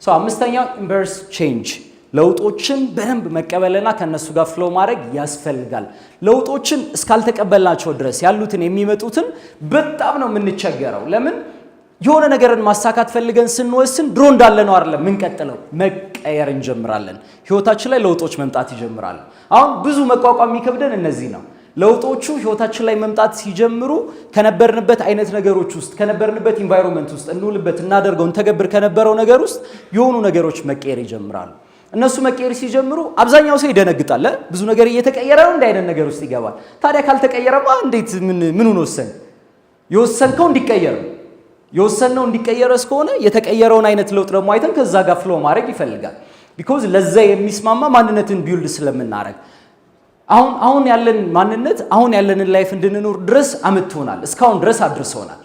አምስተኛው ኢምበርስ ቼንጅ ለውጦችን በደንብ መቀበልና ከነሱ ጋር ፍሎ ማድረግ ያስፈልጋል። ለውጦችን እስካልተቀበልናቸው ድረስ ያሉትን የሚመጡትን በጣም ነው የምንቸገረው። ለምን የሆነ ነገርን ማሳካት ፈልገን ስንወስን ድሮ እንዳለ ነው አይደለም ምንቀጥለው፣ መቀየር እንጀምራለን። ህይወታችን ላይ ለውጦች መምጣት ይጀምራሉ። አሁን ብዙ መቋቋም የሚከብደን እነዚህ ነው። ለውጦቹ ህይወታችን ላይ መምጣት ሲጀምሩ ከነበርንበት አይነት ነገሮች ውስጥ ከነበርንበት ኢንቫይሮንመንት ውስጥ እንውልበት እናደርገው እንተገብር ከነበረው ነገር ውስጥ የሆኑ ነገሮች መቀየር ይጀምራሉ። እነሱ መቀየር ሲጀምሩ አብዛኛው ሰው ይደነግጣል። ብዙ ነገር እየተቀየረ ነው እንደ አይነት ነገር ውስጥ ይገባል። ታዲያ ካልተቀየረማ እንዴት ምኑን ወሰን? የወሰንከው እንዲቀየር ነው። የወሰንነው እንዲቀየር እስከሆነ የተቀየረውን አይነት ለውጥ ደግሞ አይተን ከዛ ጋር ፍሎ ማድረግ ይፈልጋል። ቢኮዝ ለዛ የሚስማማ ማንነትን ቢውልድ ስለምናደርግ አሁን ያለን ማንነት አሁን ያለንን ላይፍ እንድንኖር ድረስ አምጥቶናል፣ እስካሁን ድረስ አድርሶናል።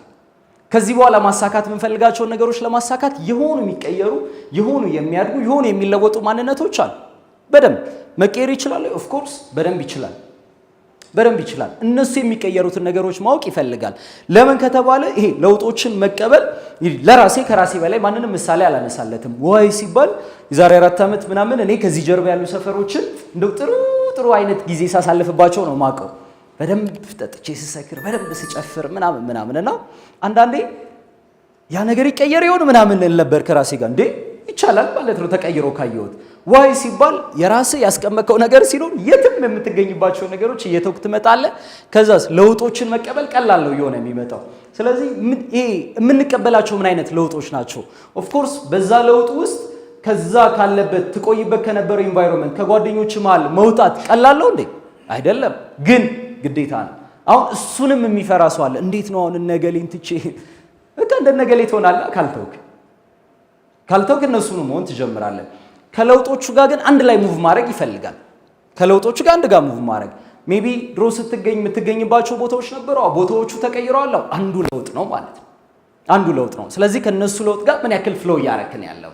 ከዚህ በኋላ ማሳካት የምንፈልጋቸውን ነገሮች ለማሳካት የሆኑ የሚቀየሩ የሆኑ የሚያድጉ የሆኑ የሚለወጡ ማንነቶች አሉ። በደንብ መቀየር ይችላል። ኦፍ ኮርስ በደንብ ይችላል። እነሱ የሚቀየሩትን ነገሮች ማወቅ ይፈልጋል። ለምን ከተባለ ይሄ ለውጦችን መቀበል ለራሴ ከራሴ በላይ ማንንም ምሳሌ አላነሳለትም። ወይ ሲባል የዛሬ 4 ዓመት ምናምን እኔ ከዚህ ጀርባ ያሉ ሰፈሮችን እንደው ጥሩ አይነት ጊዜ ሳሳልፍባቸው ነው ማቀው። በደንብ ጠጥቼ ስሰክር በደንብ ስጨፍር ምናምን እና አንዳንዴ ያ ነገር ይቀየር ይሆን ምናምን ነበር ከራሴ ጋር እንዴ ይቻላል ማለት ነው ተቀይሮ ካየሁት። ዋይ ሲባል የራስህ ያስቀመጥከው ነገር ሲኖር የትም የምትገኝባቸው ነገሮች እየተውክ ትመጣለህ። ከዛስ ለውጦችን መቀበል ቀላል ነው እየሆነ የሚመጣው። ስለዚህ ይሄ የምንቀበላቸው ምን አይነት ለውጦች ናቸው? ኦፍ ኮርስ በዛ ለውጥ ውስጥ ከዛ ካለበት ትቆይበት ከነበረው ኢንቫይሮንመንት ከጓደኞች መሃል መውጣት ቀላል ነው እንዴ? አይደለም፣ ግን ግዴታ ነው። አሁን እሱንም የሚፈራ ሰው አለ። እንዴት ነው አሁን እነገሌን ትቼ በቃ እንደነገሌ ትሆናለህ? ካልተውክ እነሱን መሆን ትጀምራለህ። ከለውጦቹ ጋር ግን አንድ ላይ ሙቭ ማድረግ ይፈልጋል። ከለውጦቹ ጋር አንድ ጋር ሙቭ ማድረግ ሜቢ ድሮ የምትገኝባቸው ቦታዎች ነበሩ፣ ቦታዎቹ ተቀይረዋል። አንዱ ለውጥ ነው ማለት ነው። አንዱ ለውጥ ነው። ስለዚህ ከነሱ ለውጥ ጋር ምን ያክል ፍሎ እያረክ ነው ያለው?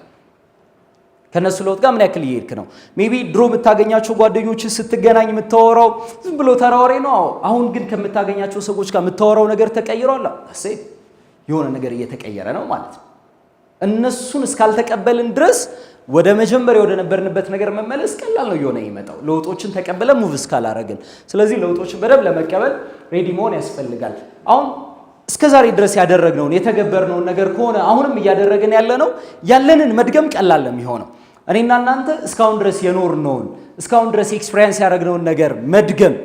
ከነሱ ለውጥ ጋር ምን ያክል እየሄድክ ነው? ሜቢ ድሮ የምታገኛቸው ጓደኞች ስትገናኝ የምታወራው ዝም ብሎ ተራወሬ ነው። አሁን ግን ከምታገኛቸው ሰዎች ጋር የምታወራው ነገር ተቀይሯል። የሆነ ነገር እየተቀየረ ነው ማለት ነው። እነሱን እስካልተቀበልን ድረስ ወደ መጀመሪያ ወደ ነበርንበት ነገር መመለስ ቀላል ነው እየሆነ ይመጣው፣ ለውጦችን ተቀበለ ሙቭ እስካላረግን። ስለዚህ ለውጦችን በደንብ ለመቀበል ሬዲ መሆን ያስፈልጋል። አሁን እስከዛሬ ድረስ ያደረግነውን የተገበርነውን ነገር ከሆነ አሁንም እያደረግን ያለነው ያለንን መድገም ቀላል ነው የሚሆነው። እኔና እናንተ እስካሁን ድረስ የኖርነውን እስካሁን ድረስ ኤክስፒሪየንስ ያደረግነውን ነገር መድገም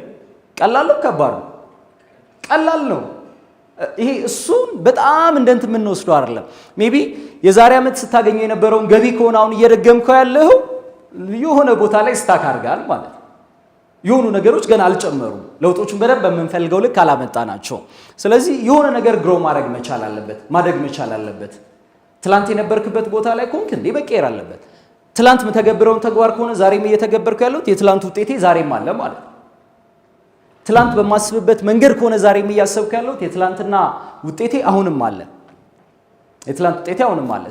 ቀላል ነው? ከባድ ነው? ቀላል ነው። ይሄ እሱን በጣም እንደንት የምንወስደው አይደለም። ሜቢ የዛሬ ዓመት ስታገኘው የነበረውን ገቢ ከሆነ አሁን እየደገምከው ያለው የሆነ ቦታ ላይ ስታክ አድርጋል ማለት ነው። የሆኑ ነገሮች ገና አልጨመሩም። ለውጦቹን በደንብ በምንፈልገው ልክ አላመጣናቸው። ስለዚህ የሆነ ነገር ግሮ ማድረግ መቻል አለበት፣ ማደግ መቻል አለበት። ትላንት የነበርክበት ቦታ ላይ ኮንክ እንዴ መቀየር አለበት። ትላንት የምተገብረውን ተግባር ከሆነ ዛሬም እየተገበርኩ ያለሁት የትላንት ውጤቴ ዛሬም አለ ማለት ነው። ትላንት በማስብበት መንገድ ከሆነ ዛሬም እያሰብኩ ያለሁት የትላንትና ውጤቴ አሁንም አለ።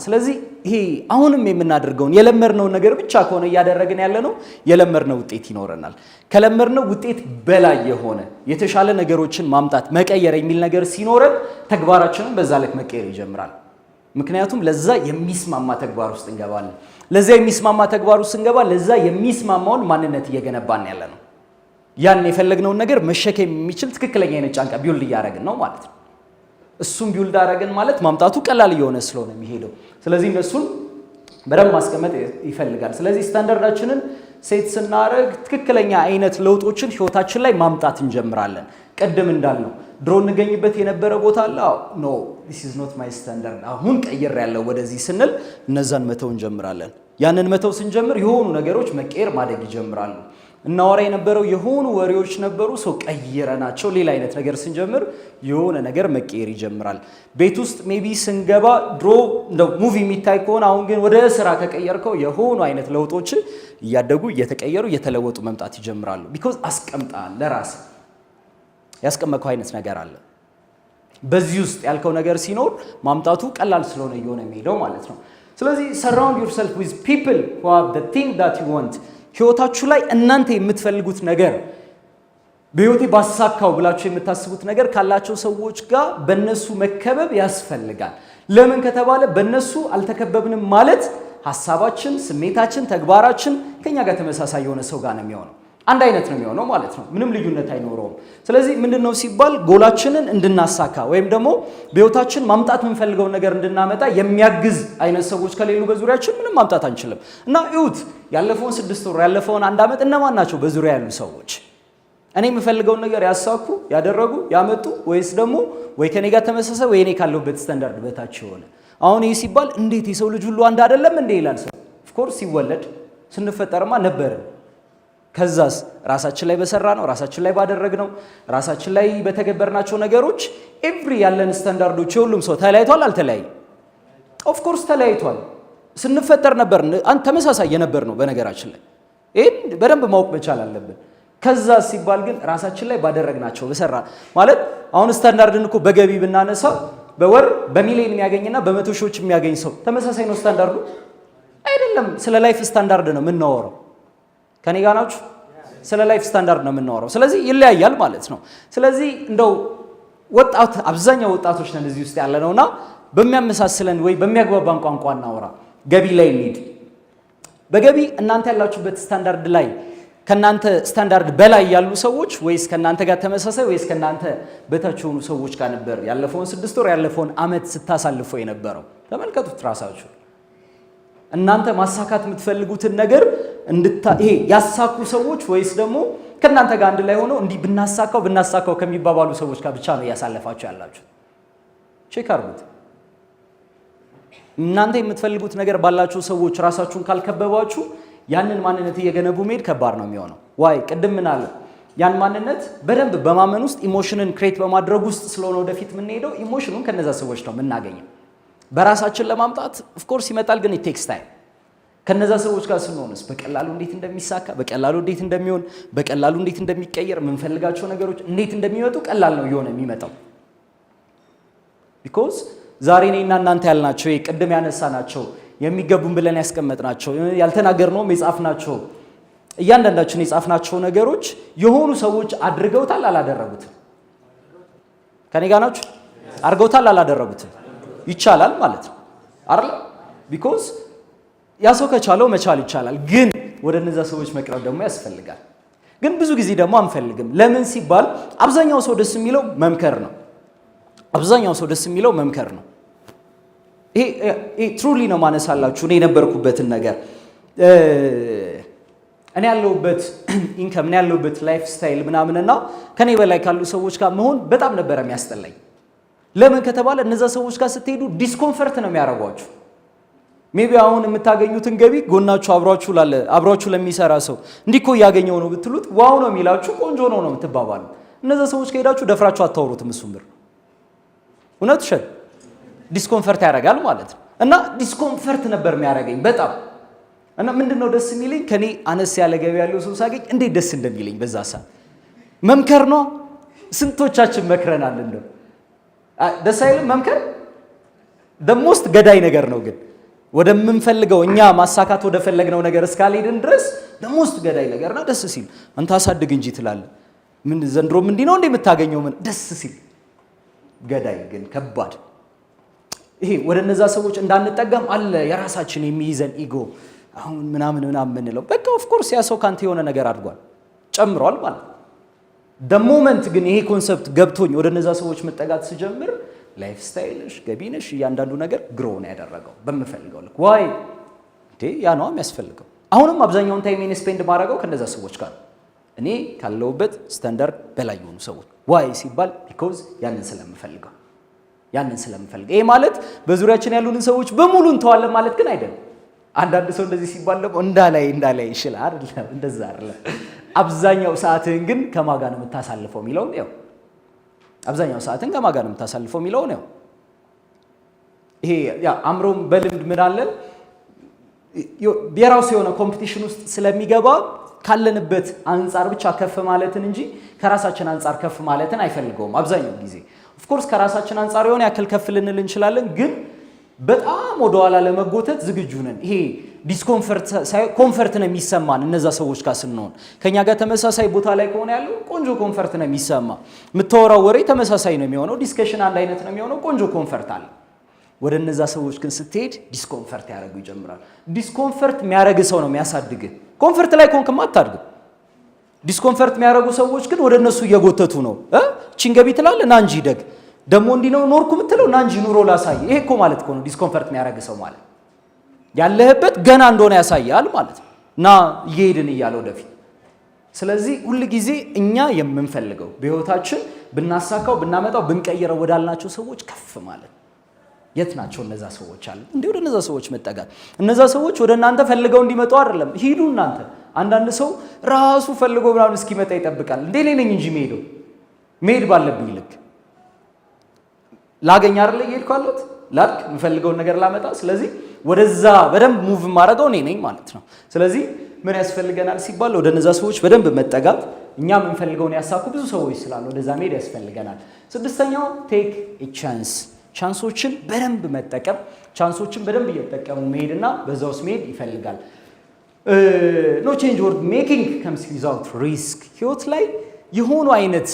ስለዚህ ይሄ አሁንም የምናደርገውን የለመድነውን ነገር ብቻ ከሆነ እያደረግን ያለነው የለመድነው ውጤት ይኖረናል። ከለመድነው ውጤት በላይ የሆነ የተሻለ ነገሮችን ማምጣት መቀየር የሚል ነገር ሲኖረን ተግባራችንን በዛ ልክ መቀየር ይጀምራል። ምክንያቱም ለዛ የሚስማማ ተግባር ውስጥ እንገባለን። ለዛ የሚስማማ ተግባር ውስጥ ስንገባ ለዛ የሚስማማውን ማንነት እየገነባን ያለነው ያን የፈለግነውን ነገር መሸከም የሚችል ትክክለኛ የሆነ ጫንቃ ቢውልድ እያደረግን ነው ማለት ነው። እሱም ቢውልድ አደረግን ማለት ማምጣቱ ቀላል እየሆነ ስለሆነ የሚሄደው። ስለዚህ እነሱን በደንብ ማስቀመጥ ይፈልጋል። ስለዚህ ስታንዳርዳችንን ሴት ስናደርግ ትክክለኛ አይነት ለውጦችን ህይወታችን ላይ ማምጣት እንጀምራለን። ቀደም እንዳልነው ድሮ እንገኝበት የነበረ ቦታ አለ። ኖ this is not my standard አሁን ቀይር ያለው ወደዚህ ስንል እነዛን መተው እንጀምራለን። ያንን መተው ስንጀምር የሆኑ ነገሮች መቀየር ማደግ ይጀምራሉ። እናወራ የነበረው የሆኑ ወሬዎች ነበሩ፣ ሰው ቀይረናቸው ሌላ አይነት ነገር ስንጀምር የሆነ ነገር መቀየር ይጀምራል። ቤት ውስጥ ሜቢ ስንገባ ድሮ እንደው ሙቪ የሚታይ ከሆነ አሁን ግን ወደ ስራ ከቀየርከው የሆኑ አይነት ለውጦች እያደጉ እየተቀየሩ እየተለወጡ መምጣት ይጀምራሉ። ቢኮዝ አስቀምጣል ለራስህ ያስቀመጥከው አይነት ነገር አለ። በዚህ ውስጥ ያልከው ነገር ሲኖር ማምጣቱ ቀላል ስለሆነ እየሆነ የሚሄደው ማለት ነው። ስለዚህ surround yourself with people who have the thing that you want ህይወታችሁ ላይ እናንተ የምትፈልጉት ነገር በህይወቴ ባሳካው ብላችሁ የምታስቡት ነገር ካላቸው ሰዎች ጋር በእነሱ መከበብ ያስፈልጋል። ለምን ከተባለ በእነሱ አልተከበብንም ማለት ሐሳባችን፣ ስሜታችን፣ ተግባራችን ከኛ ጋር ተመሳሳይ የሆነ ሰው ጋር ነው የሚሆነው። አንድ አይነት ነው የሚሆነው ማለት ነው። ምንም ልዩነት አይኖረውም። ስለዚህ ምንድነው ሲባል ጎላችንን እንድናሳካ ወይም ደግሞ በህይወታችን ማምጣት የምንፈልገው ነገር እንድናመጣ የሚያግዝ አይነት ሰዎች ከሌሉ በዙሪያችን ምንም ማምጣት አንችልም። እና እዩት ያለፈውን 6 ወር ያለፈውን 1 ዓመት እነማን ናቸው በዙሪያ ያሉ ሰዎች እኔ የምፈልገውን ነገር ያሳኩ ያደረጉ ያመጡ ወይስ ደግሞ ወይ ከኔ ጋር ተመሳሳይ ወይ እኔ ካለሁበት ስታንዳርድ በታች ሆነ? አሁን ይሄ ሲባል እንዴት የሰው ልጅ ሁሉ አንድ አይደለም እንዴ ይላል ሰው። ኦፍ ኮርስ ሲወለድ ስንፈጠርማ ነበርን። ከዛስ ራሳችን ላይ በሰራ ነው ራሳችን ላይ ባደረግነው ራሳችን ላይ በተገበርናቸው ነገሮች ኤቭሪ ያለን ስታንዳርዶች የሁሉም ሰው ተለያይቷል አልተለያየም? ኦፍ ኮርስ ተለያይቷል። ስንፈጠር ነበር ተመሳሳይ የነበር ነው። በነገራችን ላይ ይሄን በደንብ ማወቅ መቻል አለብን። ከዛ ሲባል ግን ራሳችን ላይ ባደረግናቸው በሰራ ማለት አሁን ስታንዳርድን እኮ በገቢ ብናነሳው በወር በሚሊዮን የሚያገኝና በመቶ ሺዎች የሚያገኝ ሰው ተመሳሳይ ነው ስታንዳርዱ አይደለም። ስለ ላይፍ ስታንዳርድ ነው የምናወራው። ከኔ ጋር ናችሁ? ስለ ላይፍ ስታንዳርድ ነው የምናወራው። ስለዚህ ይለያያል ማለት ነው። ስለዚህ እንደው አብዛኛው ወጣቶች ነን እዚህ ውስጥ ያለ ነውና በሚያመሳስለን ወይ በሚያግባባን ቋንቋ እናወራ። ገቢ ላይ እንሂድ። በገቢ እናንተ ያላችሁበት ስታንዳርድ ላይ ከናንተ ስታንዳርድ በላይ ያሉ ሰዎች ወይስ ከናንተ ጋር ተመሳሳይ ወይስ ከናንተ በታች የሆኑ ሰዎች ጋር ነበር ያለፈውን 6 ወር ያለፈውን ዓመት ስታሳልፉ የነበረው? ተመልከቱት ራሳችሁ። እናንተ ማሳካት የምትፈልጉትን ነገር ይሄ ያሳኩ ሰዎች ወይስ ደግሞ ከናንተ ጋር አንድ ላይ ሆነው እንዲህ ብናሳካው ከሚባባሉ ሰዎች ጋር ብቻ ነው ያሳለፋችሁ ያላችሁ? ቼክ አድርጉት። እናንተ የምትፈልጉት ነገር ባላችሁ ሰዎች ራሳችሁን ካልከበባችሁ ያንን ማንነት እየገነቡ መሄድ ከባድ ነው የሚሆነው። ዋይ ቅድም ምን አለ? ያን ማንነት በደንብ በማመን ውስጥ ኢሞሽንን ክሬት በማድረግ ውስጥ ስለሆነ ወደፊት የምንሄደው ኢሞሽኑን ከነዛ ሰዎች ነው የምናገኘው። በራሳችን ለማምጣት ኦፍ ኮርስ ይመጣል፣ ግን ቴክስ ታይም። ከነዛ ሰዎች ጋር ስንሆንስ በቀላሉ እንዴት እንደሚሳካ፣ በቀላሉ እንዴት እንደሚሆን፣ በቀላሉ እንዴት እንደሚቀየር፣ የምንፈልጋቸው ነገሮች እንዴት እንደሚመጡ ቀላል ነው እየሆነ የሚመጣው። ቢኮዝ ዛሬ እኔና እናንተ ያልናቸው ቅድም ያነሳናቸው የሚገቡን ብለን ያስቀመጥናቸው ያልተናገርነውም የጻፍናቸው እያንዳንዳችን የጻፍናቸው ነገሮች የሆኑ ሰዎች አድርገውታል አላደረጉትም? ከኔ ጋር ናችሁ? አድርገውታል አላደረጉትም? ይቻላል ማለት ነው አይደል? ቢኮዝ ያ ሰው ከቻለው መቻል ይቻላል፣ ግን ወደ እነዛ ሰዎች መቅረብ ደግሞ ያስፈልጋል። ግን ብዙ ጊዜ ደግሞ አንፈልግም። ለምን ሲባል አብዛኛው ሰው ደስ የሚለው መምከር ነው። አብዛኛው ሰው ደስ የሚለው መምከር ነው። ይሄ ትሩሊ ነው ማነሳላችሁ። እኔ የነበርኩበትን ነገር እኔ ያለሁበት ኢንከም እኔ ያለሁበት ላይፍ ስታይል ምናምንና ከኔ በላይ ካሉ ሰዎች ጋር መሆን በጣም ነበር የሚያስጠላኝ። ለምን ከተባለ እነዛ ሰዎች ጋር ስትሄዱ ዲስኮምፈርት ነው የሚያደርጓችሁ። ሜቢ አሁን የምታገኙትን ገቢ ጎናችሁ አብሯችሁ ለሚሰራ ሰው እንዲህ እኮ እያገኘው ነው ብትሉት ዋው ነው የሚላችሁ፣ ቆንጆ ነው የምትባባሉ። እነዛ ሰዎች ከሄዳችሁ ደፍራችሁ አታወሩትም። እሱም ብር እውነት ሸል ዲስኮምፈርት ያደርጋል ማለት ነው። እና ዲስኮምፈርት ነበር የሚያደርገኝ በጣም። እና ምንድነው ደስ የሚለኝ ከኔ አነስ ያለ ገቢ ያለው ሰው ሳገኝ እንዴት ደስ እንደሚለኝ በዛ ሰዓት መምከር ነው። ስንቶቻችን መክረናል? እንደው ደስ አይልም መምከር? ደሞስት ገዳይ ነገር ነው። ግን ወደምንፈልገው እኛ ማሳካት ወደ ፈለግነው ነገር እስካልሄድን ድረስ ደሞስት ገዳይ ነገርና ደስ ሲል አንተ አሳድግ እንጂ ትላለህ። ምን ዘንድሮም እንዲህ ነው እንዴ የምታገኘው? ምን ደስ ሲል ገዳይ ግን ከባድ። ይሄ ወደ እነዛ ሰዎች እንዳንጠጋም አለ የራሳችን የሚይዘን ኢጎ አሁን ምናምን የምንለው በቃ ኦፍ ኮርስ ያ ሰው ካንተ የሆነ ነገር አድጓል ጨምሯል ማለት ነው። ሞመንት ግን ይሄ ኮንሰፕት ገብቶኝ ወደ እነዛ ሰዎች መጠጋት ስጀምር ላይፍ ስታይልሽ ገቢነሽ እያንዳንዱ ነገር ግሮ ነው ያደረገው በምፈልገው ልክ። ዋይ እንዴ ያ ነው የሚያስፈልገው። አሁንም አብዛኛውን ታይሜን ስፔንድ ማድረገው ከነዛ ሰዎች ጋር እኔ ካለውበት ስታንዳርድ በላይ የሆኑ ሰዎች። ዋይ ሲባል ቢኮዝ ያንን ስለምፈልገው ይሄ ማለት በዙሪያችን ያሉንን ሰዎች በሙሉ እንተዋለን ማለት ግን አይደለም። አንዳንድ ሰው እንደዚህ ሲባል ደግሞ እንዳላይ ይችላል አይደለም፣ እንደዛ አይደለም። አብዛኛው ሰዓትን ግን ከማን ጋር ነው የምታሳልፈው የሚለው ነው። አብዛኛው ሰዓትን ከማን ጋር ነው የምታሳልፈው የሚለው ነው። ይሄ ያ አምሮም በልምድ ምን አለ የራሱ የሆነ ኮምፒቲሽን ውስጥ ስለሚገባ ካለንበት አንፃር ብቻ ከፍ ማለትን እንጂ ከራሳችን አንፃር ከፍ ማለትን አይፈልገውም አብዛኛው ጊዜ። ኦፍ ኮርስ ከራሳችን አንፃር የሆነ ያክል ከፍ ልንል እንችላለን፣ ግን በጣም ወደ ኋላ ለመጎተት ዝግጁ ነን። ይሄ ዲስኮምፈርት ኮምፈርት ነው የሚሰማን እነዛ ሰዎች ጋር ስንሆን። ከኛ ጋር ተመሳሳይ ቦታ ላይ ከሆነ ያለው ቆንጆ ኮምፈርት ነው የሚሰማ። የምታወራው ወሬ ተመሳሳይ ነው የሚሆነው፣ ዲስከሽን አንድ አይነት ነው የሚሆነው፣ ቆንጆ ኮምፈርት አለ። ወደ እነዛ ሰዎች ግን ስትሄድ ዲስኮምፈርት ያደርጉ ይጀምራል። ዲስኮምፈርት የሚያደርግ ሰው ነው የሚያሳድግ። ኮምፈርት ላይ ኮንክማ አታድግ። ዲስኮምፈርት የሚያደርጉ ሰዎች ግን ወደ እነሱ እየጎተቱ ነው። እቺን ገቢ ትላለህ ና እንጂ ደግ ደግሞ እንዲህ ነው ኖርኩ የምትለው ና እንጂ ኑሮ ላሳይ። ይሄ እኮ ማለት እኮ ነው ዲስኮምፈርት የሚያደርግ ሰው ማለት ያለህበት ገና እንደሆነ ያሳያል ማለት ነው። ና እየሄድን እያለ ወደፊት። ስለዚህ ሁል ጊዜ እኛ የምንፈልገው በህይወታችን ብናሳካው ብናመጣው ብንቀይረው ወዳልናቸው ሰዎች ከፍ ማለት የት ናቸው እነዛ ሰዎች አለ እንዴ? ወደ እነዛ ሰዎች መጠጋት። እነዛ ሰዎች ወደ እናንተ ፈልገው እንዲመጡ አይደለም፣ ሂዱ እናንተ። አንዳንድ ሰው ራሱ ፈልጎ ምናምን እስኪመጣ ይጠብቃል። እንዴ እኔ ነኝ እንጂ መሄድ ባለብኝ ልክ ላገኝ አይደል እየሄድኩ አለሁት ላድግ የምፈልገውን ነገር ላመጣ። ስለዚህ ወደዛ በደንብ ሙቭ ማድረገው እኔ ነኝ ማለት ነው። ስለዚህ ምን ያስፈልገናል ሲባል ወደ እነዛ ሰዎች በደንብ መጠጋት። እኛ የምንፈልገውን ያሳኩ ብዙ ሰዎች ስላሉ ወደዛ መሄድ ያስፈልገናል። ስድስተኛው ቴክ ኤ ቻንስ፣ ቻንሶችን በደንብ መጠቀም። ቻንሶችን በደንብ እየተጠቀሙ መሄድና በዛ ውስጥ መሄድ ይፈልጋል። ኖ ቼንጅ ወርድ ሜኪንግ ከምስ ዊዛውት ሪስክ። ህይወት ላይ የሆኑ አይነት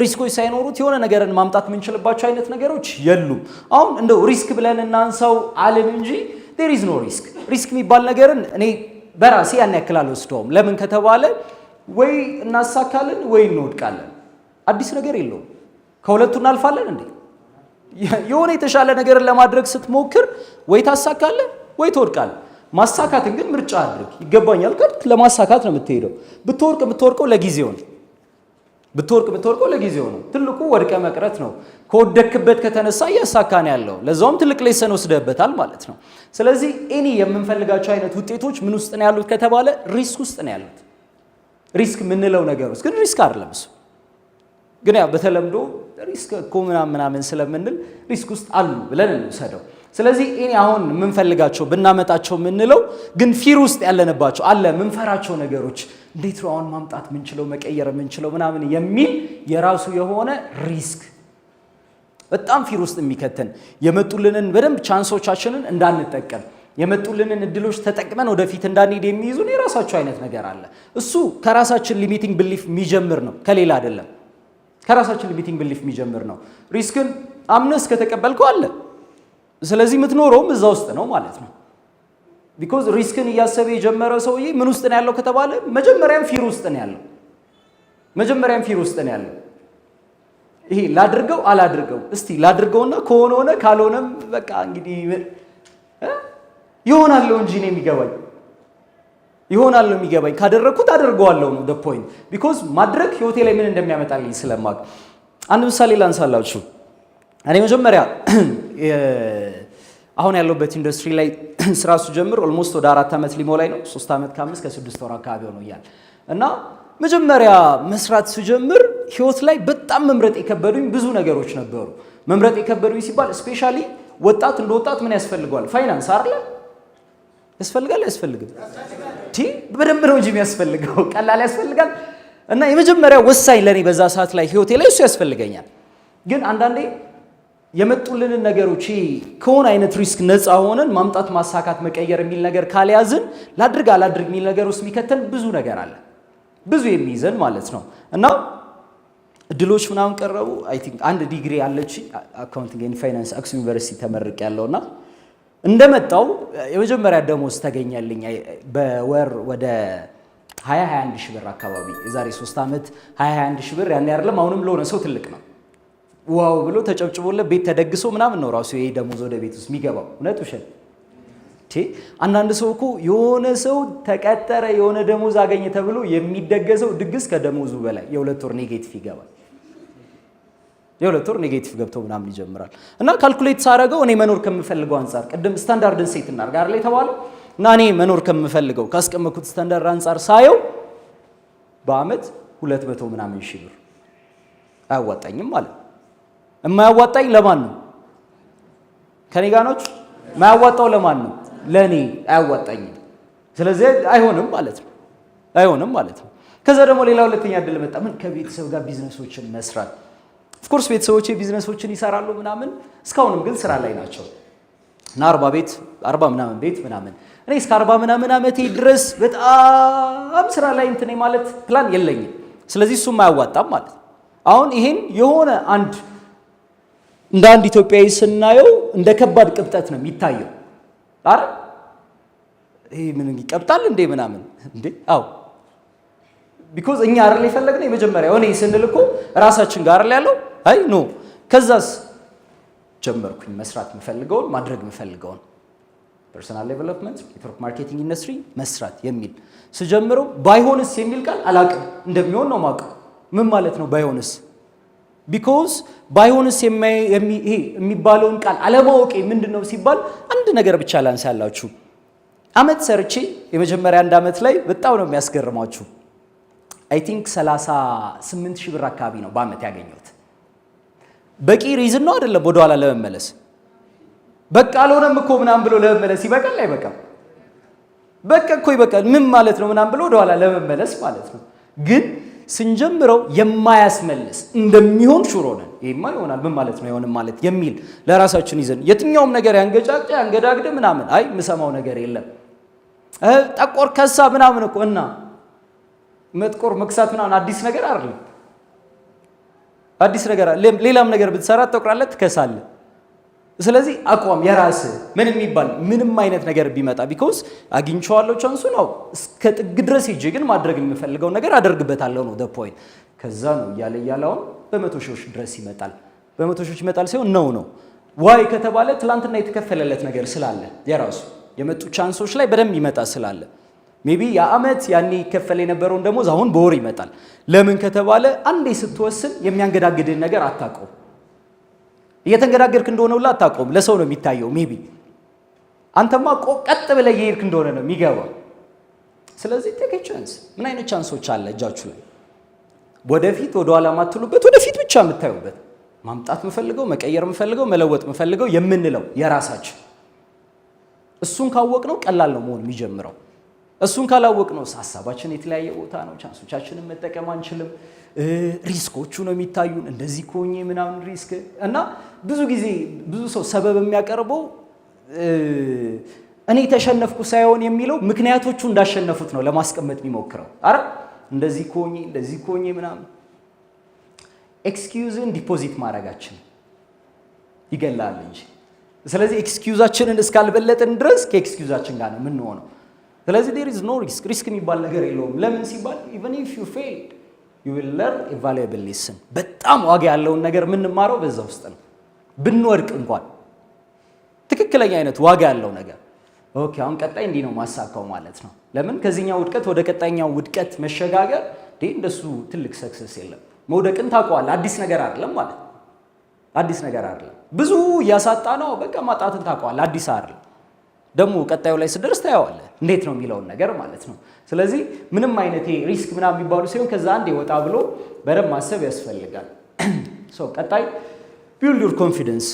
ሪስኮች ሳይኖሩት የሆነ ነገርን ማምጣት የምንችልባቸው አይነት ነገሮች የሉም። አሁን እንደው ሪስክ ብለን እናንሳው አለን እንጂ there is no risk። ሪስክ የሚባል ነገርን እኔ በራሴ ያን ያክል አልወስደውም። ለምን ከተባለ ወይ እናሳካለን ወይ እንወድቃለን። አዲስ ነገር የለውም። ከሁለቱ እናልፋለን እንዴ? የሆነ የተሻለ ነገርን ለማድረግ ስትሞክር ወይ ታሳካለህ ወይ ትወድቃለህ። ማሳካትን ግን ምርጫ አድርግ። ይገባኛል ከርት ለማሳካት ነው የምትሄደው። ብትወርቀው ለጊዜው ነው። ብትወርቀው ለጊዜው ነው። ትልቁ ወድቀ መቅረት ነው። ከወደክበት ከተነሳ እያሳካን ያለው ለዛውም ትልቅ ሌሰን ወስደህበታል ማለት ነው። ስለዚህ እኔ የምንፈልጋቸው አይነት ውጤቶች ምን ውስጥ ነው ያሉት ከተባለ ሪስክ ውስጥ ነው ያሉት። ሪስክ የምንለው ነገር ውስጥ ግን ሪስክ አይደለም እሱ። ግን ያው በተለምዶ ሪስክ እኮ ምናምን ስለምንል ሪስክ ውስጥ አሉ ብለን እንውሰደው። ስለዚህ እኔ አሁን የምንፈልጋቸው ብናመጣቸው የምንለው ግን ፊር ውስጥ ያለንባቸው አለ የምንፈራቸው ነገሮች እንዴት ነው አሁን ማምጣት የምንችለው መቀየር የምንችለው ምናምን የሚል የራሱ የሆነ ሪስክ በጣም ፊር ውስጥ የሚከተን የመጡልንን በደንብ ቻንሶቻችንን እንዳንጠቀም የመጡልንን እድሎች ተጠቅመን ወደፊት እንዳንሄድ የሚይዙን የራሳቸው አይነት ነገር አለ። እሱ ከራሳችን ሊሚቲንግ ቢሊፍ የሚጀምር ነው፣ ከሌላ አይደለም። ከራሳችን ሊሚቲንግ ቢሊፍ የሚጀምር ነው። ሪስክን አምነህ እስከተቀበልከው አለ። ስለዚህ የምትኖረውም እዛ ውስጥ ነው ማለት ነው። ቢኮዝ ሪስክን እያሰበ የጀመረ ሰውዬ ምን ውስጥ ነው ያለው ከተባለ መጀመሪያም ፊር ውስጥ ነው ያለው። ይሄ ላድርገው አላድርገው፣ እስቲ ላድርገውና ከሆነ ሆነ ካልሆነም በቃ እንግዲህ ይሆናለው እንጂ ነው የሚገባኝ ካደረኩት አደርገዋለሁ ነው the point። ቢኮዝ ማድረግ ህይወቴ ላይ ምን እንደሚያመጣልኝ ስለማውቅ። አንድ ምሳሌ ላንሳላችሁ። እኔ መጀመሪያ አሁን ያለሁበት ኢንዱስትሪ ላይ ስራ ስጀምር ኦልሞስት ወደ 4 ዓመት ሊሞላኝ ነው። 3 ዓመት ከ5 ከ6 ወር አካባቢ ሆኖኛል። እና መጀመሪያ መስራት ስጀምር ህይወት ላይ በጣም መምረጥ የከበዱኝ ብዙ ነገሮች ነበሩ። መምረጥ የከበዱኝ ሲባል ስፔሻሊ ወጣት እንደ ወጣት ምን ያስፈልገዋል? ፋይናንስ አይደለ? ያስፈልጋል አያስፈልግም? በደንብ ነው እንጂ የሚያስፈልገው ቀላል ያስፈልጋል። እና የመጀመሪያ ወሳኝ ለኔ በዛ ሰዓት ላይ ህይወቴ ላይ እሱ ያስፈልገኛል። ግን አንዳንዴ የመጡልንን ነገሮች ከሆነ አይነት ሪስክ ነፃ ሆነን ማምጣት ማሳካት መቀየር የሚል ነገር ካልያዝን ላድርግ አላድርግ የሚል ነገር ውስጥ የሚከተል ብዙ ነገር አለ፣ ብዙ የሚይዘን ማለት ነው። እና እድሎች ምናምን ቀረቡ። አይ ቲንክ አንድ ዲግሪ አለች አካውንቲንግ ኤንድ ፋይናንስ አክሱም ዩኒቨርሲቲ ተመርቄ ያለውና እንደመጣው የመጀመሪያ ደሞዝ ተገኘልኝ በወር ወደ 21 ሺህ ብር አካባቢ። የዛሬ 3 ዓመት 21 ሺህ ብር ያን አይደለም አሁንም ለሆነ ሰው ትልቅ ነው። ዋው ብሎ ተጨብጭቦለት ቤት ተደግሶ ምናምን ነው ራሱ ይሄ ደሞዝ ወደ ቤት ውስጥ የሚገባው። እውነት ውሸት? አንዳንድ ሰው እኮ የሆነ ሰው ተቀጠረ የሆነ ደሞዝ አገኘ ተብሎ የሚደገሰው ድግስ ከደሞዙ በላይ የ2 ወር ኔጌቲቭ ይገባል። የ2 ወር ኔጌቲቭ ገብቶ ምናምን ይጀምራል። እና ካልኩሌት ሳደርገው እኔ መኖር ከምፈልገው አንፃር ቅድም ስታንዳርድን ሴት እናድርግ አይደል የተባለው፣ እና እኔ መኖር ከምፈልገው ካስቀመጥኩት ስታንዳርድ አንፃር ሳየው በአመት 200 ምናምን ሺህ ብር አያዋጣኝም ማለት ነው። የማያዋጣኝ ለማን ነው? ከኔ ጋር ነው። የማያዋጣው ለማን ነው? ለኔ አያዋጣኝም። ስለዚህ አይሆንም ማለት ነው። ከዛ ደግሞ ሌላ ሁለተኛ እድል መጣ። ምን ከቤተሰብ ጋር ቢዝነሶችን መስራት። ኦፍ ኮርስ ቤተሰቦቼ ቢዝነሶችን ይሰራሉ ምናምን፣ እስካሁንም ግን ስራ ላይ ናቸው። እና 40 ምናምን ቤት ምናምን እኔ እስከ 40 ምናምን ዓመቴ ድረስ በጣም ስራ ላይ እንትን ማለት ፕላን የለኝም። ስለዚህ እሱም አያዋጣም ማለት ነው። አሁን ይሄን የሆነ አንድ እንደ አንድ ኢትዮጵያዊ ስናየው እንደ ከባድ ቅብጠት ነው የሚታየው። አረ ይሄ ምን ይቀብጣል እንዴ ምናምን እንዴ? አዎ ቢኮዝ እኛ አይደል የፈለግነው የመጀመሪያው እኔ ስንል እኮ ራሳችን ጋር ያለው አይ ኖ ከዛስ ጀመርኩኝ መስራት የምፈልገውን ማድረግ የምፈልገውን ፐርሰናል ዴቨሎፕመንት ኔትወርክ ማርኬቲንግ ኢንዱስትሪ መስራት የሚል ስጀምረው ባይሆንስ የሚል ቃል አላውቅም እንደሚሆን ነው የማውቀው። ምን ማለት ነው ባይሆንስ? ቢኮዝ ባይሆንስ ይሄ የሚባለውን ቃል አለማወቄ ምንድነው ሲባል አንድ ነገር ብቻ ላንሳላችሁ። አመት ሰርቼ የመጀመሪያ አንድ አመት ላይ በጣም ነው የሚያስገርማችሁ። አይ ቲንክ 38,000 ብር አካባቢ ነው በአመት ያገኘሁት። በቂ ሪዝን ነው አይደለም ወደኋላ ለመመለስ? በቃ አልሆነም እኮ ምናምን ብሎ ለመመለስ ይበቃል አይበቃም? በቃ እኮ ይበቃል ምን ማለት ነው ምናምን ብሎ ወደኋላ ለመመለስ ማለት ነው። ግን ስንጀምረው የማያስመልስ እንደሚሆን ሹሮ ነን። ይሄማ ይሆናል ምን ማለት ነው አይሆንም ማለት የሚል ለራሳችን ይዘን የትኛውም ነገር ያንገጫቅጫ ያንገዳግድ ምናምን አይ የምሰማው ነገር የለም። ጠቆር ከሳ ምናምን እኮ እና መጥቆር መክሳት ምናምን አዲስ ነገር አይደለም። አዲስ ነገር ሌላም ነገር ብትሰራ ትጠቁራለህ፣ ትከሳለህ። ስለዚህ አቋም የራስ ምን የሚባል ምንም አይነት ነገር ቢመጣ ቢኮዝ አግኝቼዋለሁ ቻንሱ ነው እስከ ጥግ ድረስ ሄጄ ግን ማድረግ የምፈልገው ነገር አደርግበታለሁ ነው the point። ከዛ ነው እያለውን በመቶ ሺዎች ድረስ ይመጣል። በመቶ ሺዎች ይመጣል ሲሆን ነው ዋይ ከተባለ ትላንትና የተከፈለለት ነገር ስላለ የራሱ የመጡ ቻንሶች ላይ በደንብ ይመጣ ስላለ ሜቢ የአመት ያኔ ይከፈል የነበረውን ደሞዝ አሁን በወር ይመጣል። ለምን ከተባለ አንዴ ስትወስን የሚያንገዳግድን ነገር አታውቀውም። እየተንገዳገድክ እንደሆነ ሁላ አታውቀውም። ለሰው ነው የሚታየው። ሜቢ አንተማ ቀጥ ብለህ እየሄድክ እንደሆነ ነው የሚገባው። ስለዚህ ቴክ ቻንስ። ምን አይነት ቻንሶች አለ እጃችሁ ላይ ወደፊት ወደኋላ ማትሉበት ወደፊት ብቻ የምታዩበት ማምጣት የምፈልገው መቀየር የምፈልገው መለወጥ የምፈልገው የምንለው የራሳችን እሱን ካወቅነው ቀላል ነው መሆን የሚጀምረው። እሱን ካላወቅነው ሐሳባችን የተለያየ ቦታ ነው። ቻንሶቻችንን መጠቀም አንችልም። ሪስኮቹ ነው የሚታዩን። እንደዚህ ኮኜ ምናምን ሪስክ እና ብዙ ጊዜ ብዙ ሰው ሰበብ የሚያቀርበው እኔ ተሸነፍኩ ሳይሆን የሚለው ምክንያቶቹ እንዳሸነፉት ነው ለማስቀመጥ የሚሞክረው። አረ እንደዚህ ኮኜ ምናምን ኤክስኪዩዝን ዲፖዚት ማድረጋችን ይገላል እንጂ። ስለዚህ ኤክስኪዩዛችንን እስካልበለጥን ድረስ ከኤክስኪዩዛችን ጋር ነው የምንሆነው። ስለዚህ there is no risk የሚባል ነገር የለውም። ለምን ሲባል even if you fail you will learn a valuable lesson። በጣም ዋጋ ያለውን ነገር የምንማረው በዛ ውስጥ ነው። ብንወድቅ እንኳን ትክክለኛ አይነት ዋጋ ያለው ነገር ኦኬ አሁን ቀጣይ እንዲህ ነው ማሳካው ማለት ነው። ለምን ከዚህኛው ውድቀት ወደ ቀጣይኛው ውድቀት መሸጋገር እንደሱ ትልቅ ሰክሰስ የለም። መውደቅን ታውቀዋለህ፣ አዲስ ነገር አይደለም ማለት አዲስ ነገር አይደለም። ብዙ እያሳጣ ነው በቃ ማጣትን ታውቀዋለህ፣ አዲስ አይደለም። ደግሞ ቀጣዩ ላይ ስደርስ ታያዋለህ እንዴት ነው የሚለውን ነገር ማለት ነው። ስለዚህ ምንም አይነት ሪስክ ምናምን የሚባሉ ሲሆን ከዛ አንዴ ወጣ ብሎ በደንብ ማሰብ ያስፈልጋል። ቀጣይ ቢልድ ዩር ኮንፊደንስ